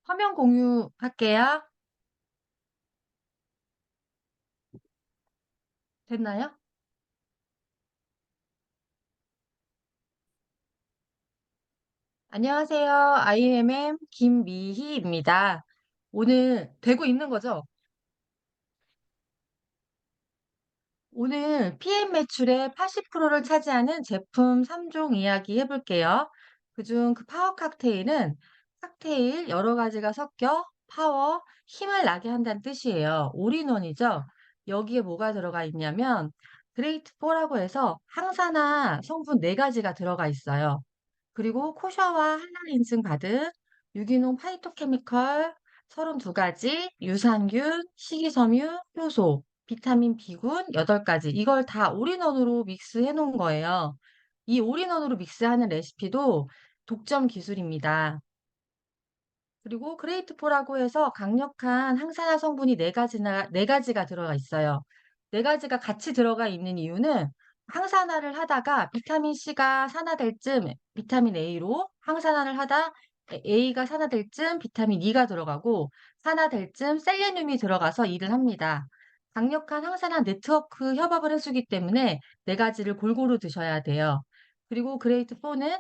화면 공유할게요. 됐나요? 안녕하세요. IMM 김미희입니다. 오늘 되고 있는 거죠? 오늘 PM 매출의 80%를 차지하는 제품 3종 이야기 해볼게요. 그중 그 파워 칵테일은 칵테일 여러 가지가 섞여 파워, 힘을 나게 한다는 뜻이에요. 올인원이죠. 여기에 뭐가 들어가 있냐면 그레이트 4라고 해서 항산화 성분 4가지가 들어가 있어요. 그리고 코샤와 한량 인증 받은 유기농 파이토케미컬 32가지, 유산균, 식이섬유, 효소, 비타민 B군 8가지. 이걸 다 올인원으로 믹스해 놓은 거예요. 이 올인원으로 믹스하는 레시피도 독점 기술입니다. 그리고 그레이트포라고 해서 강력한 항산화 성분이 네 가지가 들어가 있어요. 네 가지가 같이 들어가 있는 이유는 항산화를 하다가 비타민 C가 산화될 쯤 비타민 A로 항산화를 하다 A가 산화될 쯤 비타민 E가 들어가고 산화될 쯤 셀레늄이 들어가서 일을 합니다. 강력한 항산화 네트워크 협업을 해주기 때문에 네 가지를 골고루 드셔야 돼요. 그리고 그레이트4는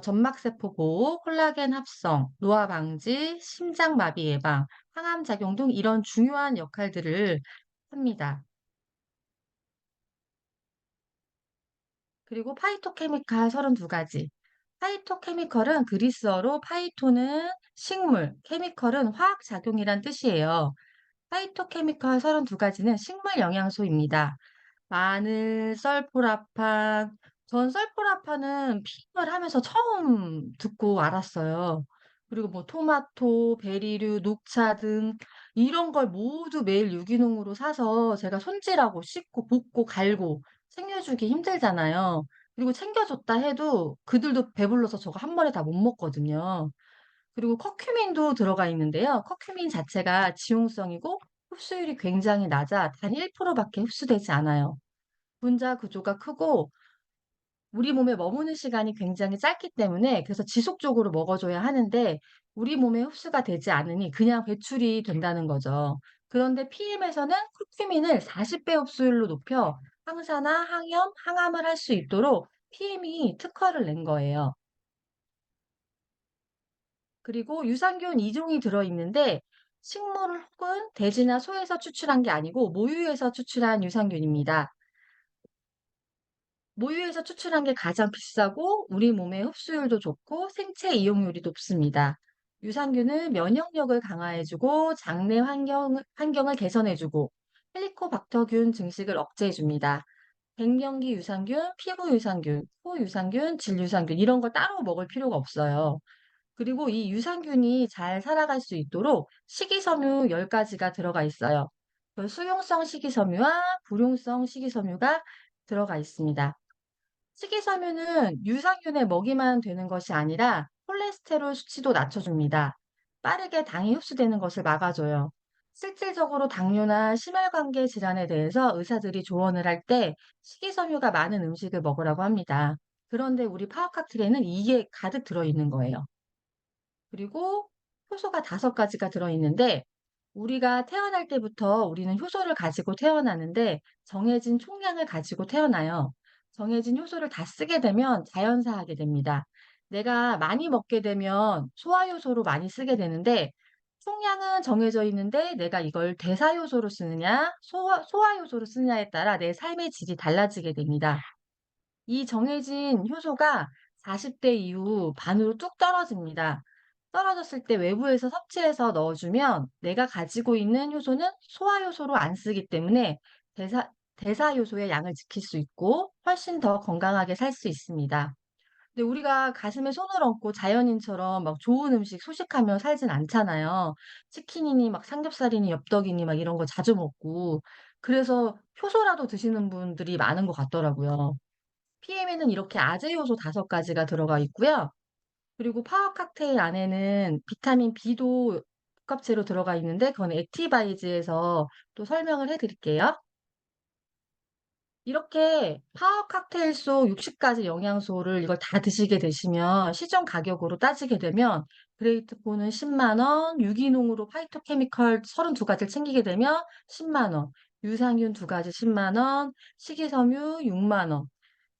점막세포 보호, 콜라겐 합성, 노화 방지, 심장마비 예방, 항암 작용 등 이런 중요한 역할들을 합니다. 그리고 파이토케미칼 32가지. 파이토케미컬은 그리스어로 파이토는 식물, 케미컬은 화학작용이란 뜻이에요. 파이토케미컬 32가지는 식물 영양소입니다. 마늘, 썰포라판. 전 썰포라판은 피임을 하면서 처음 듣고 알았어요. 그리고 뭐 토마토, 베리류, 녹차 등 이런 걸 모두 매일 유기농으로 사서 제가 손질하고 씻고 볶고 갈고 챙겨주기 힘들잖아요. 그리고 챙겨줬다 해도 그들도 배불러서 저거 한 번에 다 못 먹거든요. 그리고 커큐민도 들어가 있는데요. 커큐민 자체가 지용성이고 흡수율이 굉장히 낮아 단 1%밖에 흡수되지 않아요. 분자 구조가 크고 우리 몸에 머무는 시간이 굉장히 짧기 때문에 그래서 지속적으로 먹어줘야 하는데 우리 몸에 흡수가 되지 않으니 그냥 배출이 된다는 거죠. 그런데 PM에서는 커큐민을 40배 흡수율로 높여 항산화, 항염, 항암을 할 수 있도록 PM이 특허를 낸 거예요. 그리고 유산균 2종이 들어있는데 식물 혹은 돼지나 소에서 추출한 게 아니고 모유에서 추출한 유산균입니다. 모유에서 추출한 게 가장 비싸고 우리 몸의 흡수율도 좋고 생체 이용률이 높습니다. 유산균은 면역력을 강화해주고 장내 환경을 개선해주고 헬리코박터균 증식을 억제해줍니다. 백년기 유산균, 피부 유산균, 코 유산균, 질 유산균 이런 걸 따로 먹을 필요가 없어요. 그리고 이 유산균이 잘 살아갈 수 있도록 식이섬유 10가지가 들어가 있어요. 그 수용성 식이섬유와 불용성 식이섬유가 들어가 있습니다. 식이섬유는 유산균에 먹이만 되는 것이 아니라 콜레스테롤 수치도 낮춰줍니다. 빠르게 당이 흡수되는 것을 막아줘요. 실질적으로 당뇨나 심혈관계 질환에 대해서 의사들이 조언을 할 때 식이섬유가 많은 음식을 먹으라고 합니다. 그런데 우리 파워칵테일에는 이게 가득 들어있는 거예요. 그리고 효소가 5가지가 들어있는데 우리가 태어날 때부터 우리는 효소를 가지고 태어나는데 정해진 총량을 가지고 태어나요. 정해진 효소를 다 쓰게 되면 자연사하게 됩니다. 내가 많이 먹게 되면 소화효소로 많이 쓰게 되는데 총량은 정해져 있는데 내가 이걸 대사효소로 쓰느냐, 소화효소로 쓰느냐에 따라 내 삶의 질이 달라지게 됩니다. 이 정해진 효소가 40대 이후 반으로 뚝 떨어집니다. 떨어졌을 때 외부에서 섭취해서 넣어주면 내가 가지고 있는 효소는 소화효소로 안 쓰기 때문에 대사효소의 양을 지킬 수 있고 훨씬 더 건강하게 살 수 있습니다. 근데 우리가 가슴에 손을 얹고 자연인처럼 막 좋은 음식 소식하며 살진 않잖아요. 치킨이니 막 삼겹살이니 엽떡이니 막 이런 거 자주 먹고 그래서 효소라도 드시는 분들이 많은 것 같더라고요. PM에는 이렇게 아제 요소 5가지가 들어가 있고요. 그리고 파워 칵테일 안에는 비타민 B도 복합체로 들어가 있는데 그건 액티바이즈에서 또 설명을 해 드릴게요. 이렇게 파워 칵테일 속 60가지 영양소를 이걸 다 드시게 되시면 시중 가격으로 따지게 되면 그레이트포는 10만 원, 유기농으로 파이토케미컬 32가지를 챙기게 되면 10만 원, 유산균 2가지 10만 원, 식이섬유 6만 원,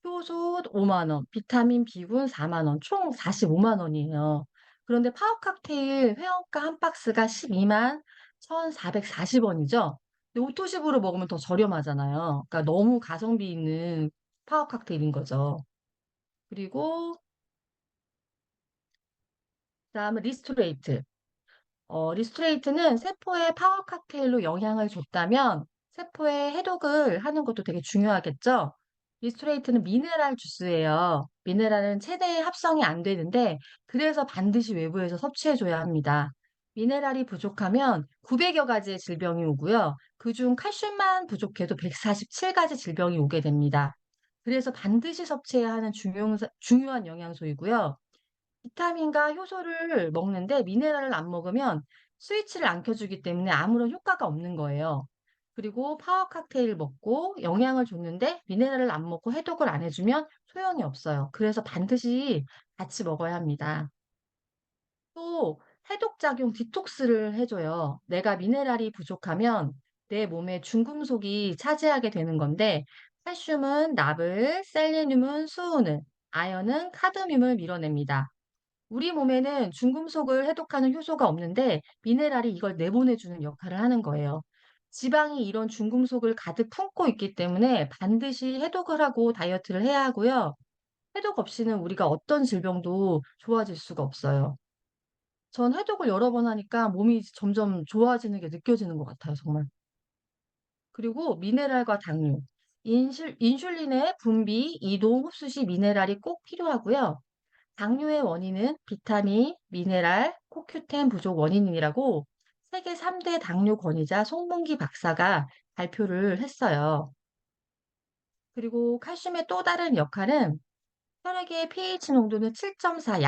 효소 5만 원, 비타민 B군 4만 원, 총 45만 원이에요. 그런데 파워 칵테일 회원가 한 박스가 12만 1,440원이죠. 근데 오토십으로 먹으면 더 저렴하잖아요. 그러니까 너무 가성비 있는 파워 칵테일인 거죠. 그리고 그다음에 리스토레이트. 리스토레이트는 세포에 파워 칵테일로 영향을 줬다면 세포에 해독을 하는 것도 되게 중요하겠죠. 리스토레이트는 미네랄 주스예요. 미네랄은 체내에 합성이 안 되는데 그래서 반드시 외부에서 섭취해줘야 합니다. 미네랄이 부족하면 900여 가지의 질병이 오고요. 그중 칼슘만 부족해도 147가지 질병이 오게 됩니다. 그래서 반드시 섭취해야 하는 중요한 영양소이고요. 비타민과 효소를 먹는데 미네랄을 안 먹으면 스위치를 안 켜주기 때문에 아무런 효과가 없는 거예요. 그리고 파워 칵테일 먹고 영양을 줬는데 미네랄을 안 먹고 해독을 안 해주면 소용이 없어요. 그래서 반드시 같이 먹어야 합니다. 또 해독작용 디톡스를 해줘요. 내가 미네랄이 부족하면 내 몸에 중금속이 차지하게 되는 건데 칼슘은 납을, 셀레늄은 수은을, 아연은 카드뮴을 밀어냅니다. 우리 몸에는 중금속을 해독하는 효소가 없는데 미네랄이 이걸 내보내주는 역할을 하는 거예요. 지방이 이런 중금속을 가득 품고 있기 때문에 반드시 해독을 하고 다이어트를 해야 하고요. 해독 없이는 우리가 어떤 질병도 좋아질 수가 없어요. 전 해독을 여러 번 하니까 몸이 점점 좋아지는 게 느껴지는 것 같아요, 정말. 그리고 미네랄과 당류. 인슐린의 분비, 이동, 흡수 시 미네랄이 꼭 필요하고요. 당뇨의 원인은 비타민, 미네랄, 코큐텐 부족 원인이라고 세계 3대 당뇨 권위자 송문기 박사가 발표를 했어요. 그리고 칼슘의 또 다른 역할은 혈액의 pH 농도는 7.4,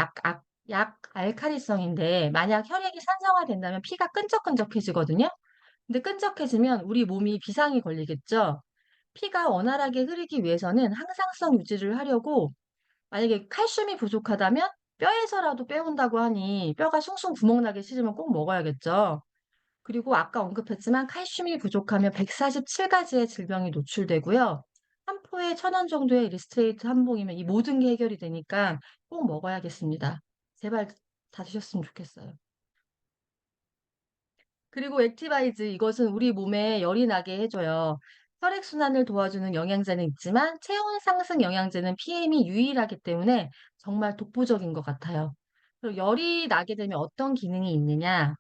약 알칼리성인데 만약 혈액이 산성화된다면 피가 끈적끈적해지거든요. 근데 끈적해지면 우리 몸이 비상이 걸리겠죠. 피가 원활하게 흐르기 위해서는 항상성 유지를 하려고 만약에 칼슘이 부족하다면 뼈에서라도 빼온다고 하니 뼈가 숭숭 구멍나게 씻으면 꼭 먹어야겠죠. 그리고 아까 언급했지만 칼슘이 부족하면 147가지의 질병이 노출되고요. 한 포에 1,000원 정도의 리스트레이트 한 봉이면 이 모든 게 해결이 되니까 꼭 먹어야겠습니다. 제발 다 드셨으면 좋겠어요. 그리고 액티바이즈 이것은 우리 몸에 열이 나게 해줘요. 혈액순환을 도와주는 영양제는 있지만 체온 상승 영양제는 PM이 유일하기 때문에 정말 독보적인 것 같아요. 그리고 열이 나게 되면 어떤 기능이 있느냐?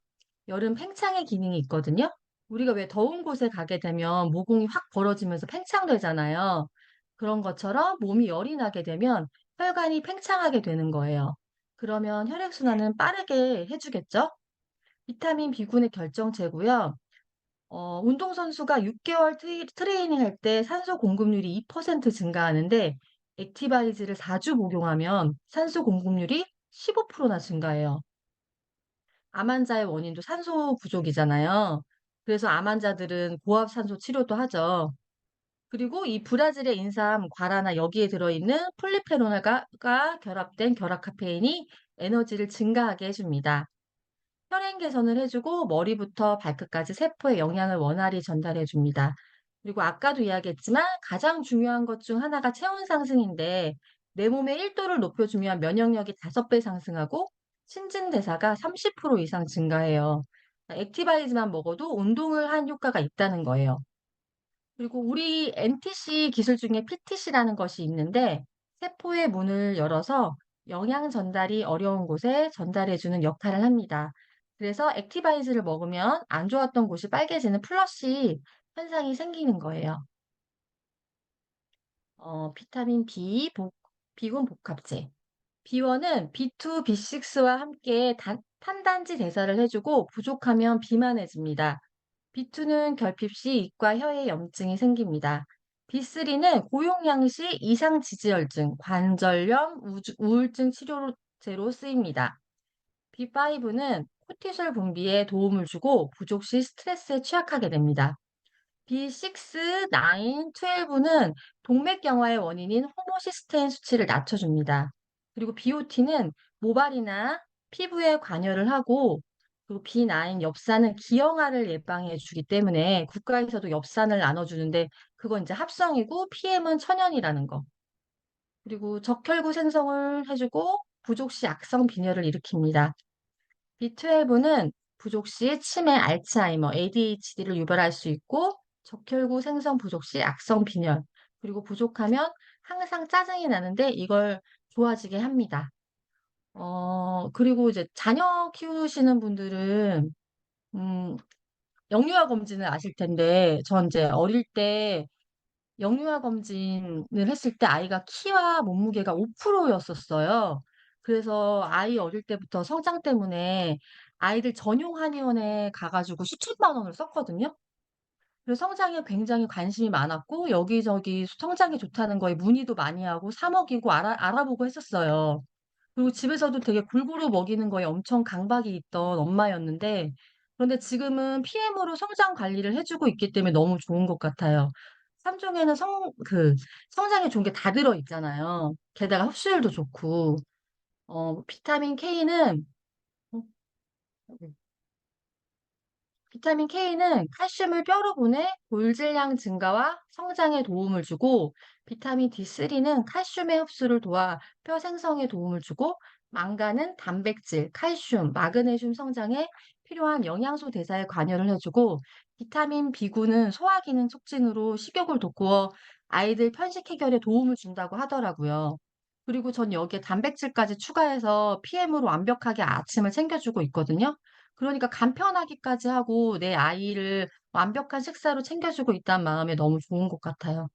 열은 팽창의 기능이 있거든요. 우리가 왜 더운 곳에 가게 되면 모공이 확 벌어지면서 팽창되잖아요. 그런 것처럼 몸이 열이 나게 되면 혈관이 팽창하게 되는 거예요. 그러면 혈액순환은 빠르게 해주겠죠? 비타민 B군의 결정체고요. 운동선수가 6개월 트레이닝 할 때 산소 공급률이 2% 증가하는데 액티바이즈를 4주 복용하면 산소 공급률이 15%나 증가해요. 암 환자의 원인도 산소 부족이잖아요. 그래서 암 환자들은 고압 산소 치료도 하죠. 그리고 이 브라질의 인삼 과라나 여기에 들어있는 폴리페놀과 결합된 결합 카페인이 에너지를 증가하게 해줍니다. 혈행 개선을 해주고 머리부터 발끝까지 세포에 영양을 원활히 전달해 줍니다. 그리고 아까도 이야기했지만 가장 중요한 것 중 하나가 체온 상승인데 내 몸의 1도를 높여주면 면역력이 5배 상승하고 신진대사가 30% 이상 증가해요. 액티바이즈만 먹어도 운동을 한 효과가 있다는 거예요. 그리고 우리 NTC 기술 중에 PTC라는 것이 있는데 세포의 문을 열어서 영양 전달이 어려운 곳에 전달해주는 역할을 합니다. 그래서 액티바이즈를 먹으면 안 좋았던 곳이 빨개지는 플러시 현상이 생기는 거예요. 비타민 B군 복합제. B1은 B2, B6와 함께 탄단지 대사를 해주고 부족하면 비만해집니다. B2는 결핍 시 입과 혀에 염증이 생깁니다. B3는 고용량 시 이상 지지혈증, 관절염, 우울증 치료제로 쓰입니다. B5는 코티솔 분비에 도움을 주고 부족 시 스트레스에 취약하게 됩니다. B6, 9, 12는 동맥경화의 원인인 호모시스테인 수치를 낮춰줍니다. 그리고 BOT는 모발이나 피부에 관여를 하고, 그리고 B9 엽산은 기형아를 예방해 주기 때문에 국가에서도 엽산을 나눠주는데 그건 이제 합성이고 PM은 천연이라는 거. 그리고 적혈구 생성을 해주고 부족 시 악성 빈혈을 일으킵니다. B12는 부족 시 치매, 알츠하이머, ADHD를 유발할 수 있고 적혈구 생성 부족 시 악성 빈혈, 그리고 부족하면 항상 짜증이 나는데 이걸 좋아지게 합니다. 그리고 이제 자녀 키우시는 분들은 음, 영유아 검진을 아실 텐데 전 이제 어릴 때 영유아 검진을 했을 때 아이가 키와 몸무게가 5%였었어요. 그래서 아이 어릴 때부터 성장 때문에 아이들 전용 한의원에 가가지고 수천만 원을 썼거든요. 그래서 성장에 굉장히 관심이 많았고 여기저기 성장이 좋다는 거에 문의도 많이 하고 사 먹이고 알아보고 했었어요. 그리고 집에서도 되게 골고루 먹이는 거에 엄청 강박이 있던 엄마였는데, 그런데 지금은 PM으로 성장 관리를 해주고 있기 때문에 너무 좋은 것 같아요. 삼종에는 성장에 좋은 게 다 들어있잖아요. 게다가 흡수율도 좋고, 비타민 K는 칼슘을 뼈로 보내 골질량 증가와 성장에 도움을 주고, 비타민 D3는 칼슘의 흡수를 도와 뼈 생성에 도움을 주고, 망간은 단백질, 칼슘, 마그네슘 성장에 필요한 영양소 대사에 관여를 해주고, 비타민 B9는 소화 기능 촉진으로 식욕을 돋구어 아이들 편식 해결에 도움을 준다고 하더라고요. 그리고 전 여기에 단백질까지 추가해서 PM으로 완벽하게 아침을 챙겨주고 있거든요. 그러니까 간편하기까지 하고 내 아이를 완벽한 식사로 챙겨주고 있다는 마음에 너무 좋은 것 같아요.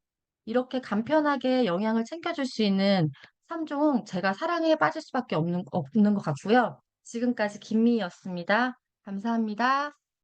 이렇게 간편하게 영양을 챙겨줄 수 있는 3종 제가 사랑에 빠질 수밖에 없는 것 같고요. 지금까지 김미희였습니다. 감사합니다.